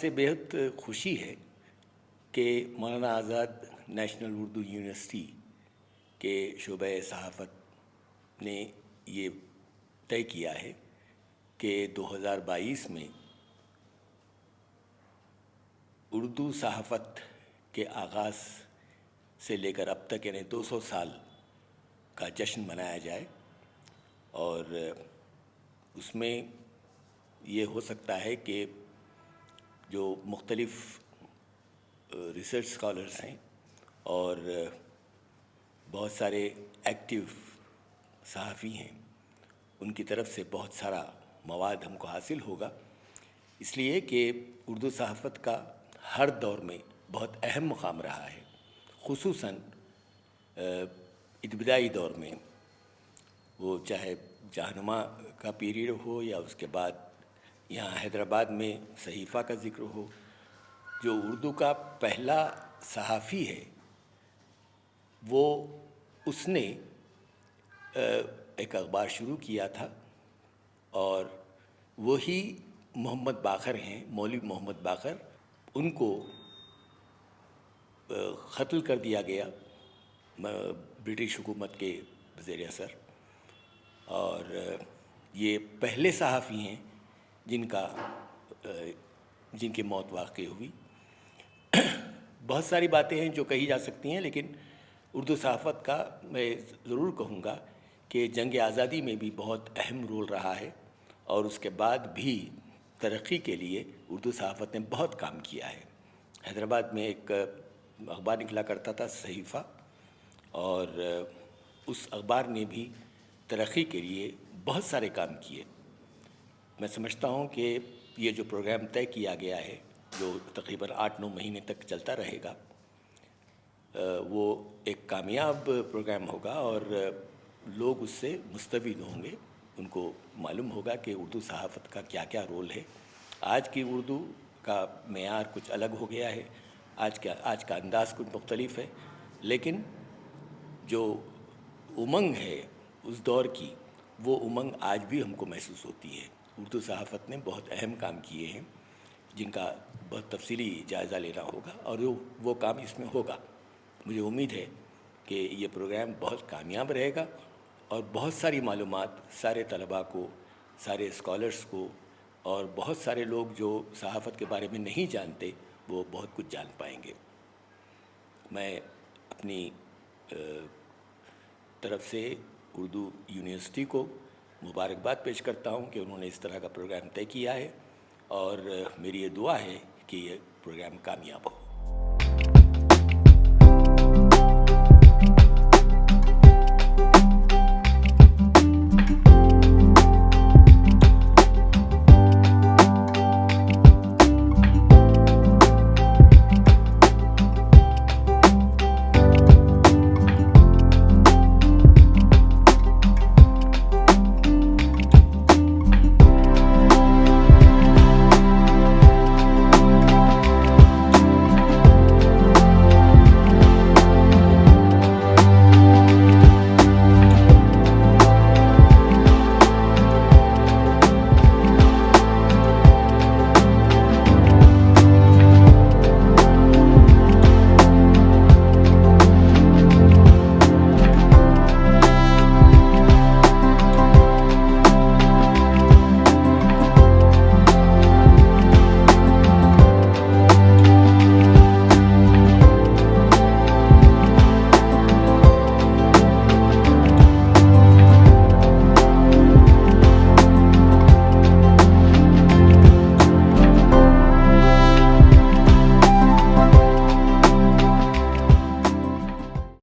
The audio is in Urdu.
سے بیحد خوشی ہے کہ مولانا آزاد نیشنل اردو یونیورسٹی کے شعبہ صحافت نے یہ طے کیا ہے کہ 2022 میں اردو صحافت کے آغاز سے لے کر اب تک یعنی 200 سال کا جشن منایا جائے، اور اس میں یہ ہو سکتا ہے کہ جو مختلف ریسرچ اسکالرس ہیں اور بہت سارے ایکٹیو صحافی ہیں، ان کی طرف سے بہت سارا مواد ہم کو حاصل ہوگا، اس لیے کہ اردو صحافت کا ہر دور میں بہت اہم مقام رہا ہے، خصوصاً ابتدائی دور میں، وہ چاہے جہنما کا پیریڈ ہو یا اس کے بعد یہاں حیدرآباد میں صحیفہ کا ذکر ہو۔ جو اردو کا پہلا صحافی ہے وہ اس نے ایک اخبار شروع کیا تھا، اور وہی محمد باقر ہیں، مولوی محمد باقر، ان کو قتل کر دیا گیا برٹش حکومت کے زیر اثر، اور یہ پہلے صحافی ہیں جن کی موت واقع ہوئی۔ بہت ساری باتیں ہیں جو کہی جا سکتی ہیں، لیکن اردو صحافت کا میں ضرور کہوں گا کہ جنگ آزادی میں بھی بہت اہم رول رہا ہے، اور اس کے بعد بھی ترقی کے لیے اردو صحافت نے بہت کام کیا ہے۔ حیدرآباد میں ایک اخبار نکلا کرتا تھا صحیفہ، اور اس اخبار نے بھی ترقی کے لیے بہت سارے کام کیے۔ میں سمجھتا ہوں کہ یہ جو پروگرام طے کیا گیا ہے، جو تقریباً 8-9 مہینے تک چلتا رہے گا، وہ ایک کامیاب پروگرام ہوگا، اور لوگ اس سے مستفید ہوں گے، ان کو معلوم ہوگا کہ اردو صحافت کا کیا کیا رول ہے۔ آج کی اردو کا معیار کچھ الگ ہو گیا ہے، آج کا انداز کچھ مختلف ہے، لیکن جو امنگ ہے اس دور کی، وہ امنگ آج بھی ہم کو محسوس ہوتی ہے۔ اردو صحافت نے بہت اہم کام کیے ہیں جن کا بہت تفصیلی جائزہ لینا ہوگا، اور وہ کام اس میں ہوگا۔ مجھے امید ہے کہ یہ پروگرام بہت کامیاب رہے گا، اور بہت ساری معلومات سارے طلباء کو، سارے اسکالرس کو، اور بہت سارے لوگ جو صحافت کے بارے میں نہیں جانتے وہ بہت کچھ جان پائیں گے۔ میں اپنی طرف سے اردو یونیورسٹی کو مبارکباد پیش کرتا ہوں کہ انہوں نے اس طرح کا پروگرام طے کیا ہے، اور میری یہ دعا ہے کہ یہ پروگرام کامیاب ہو۔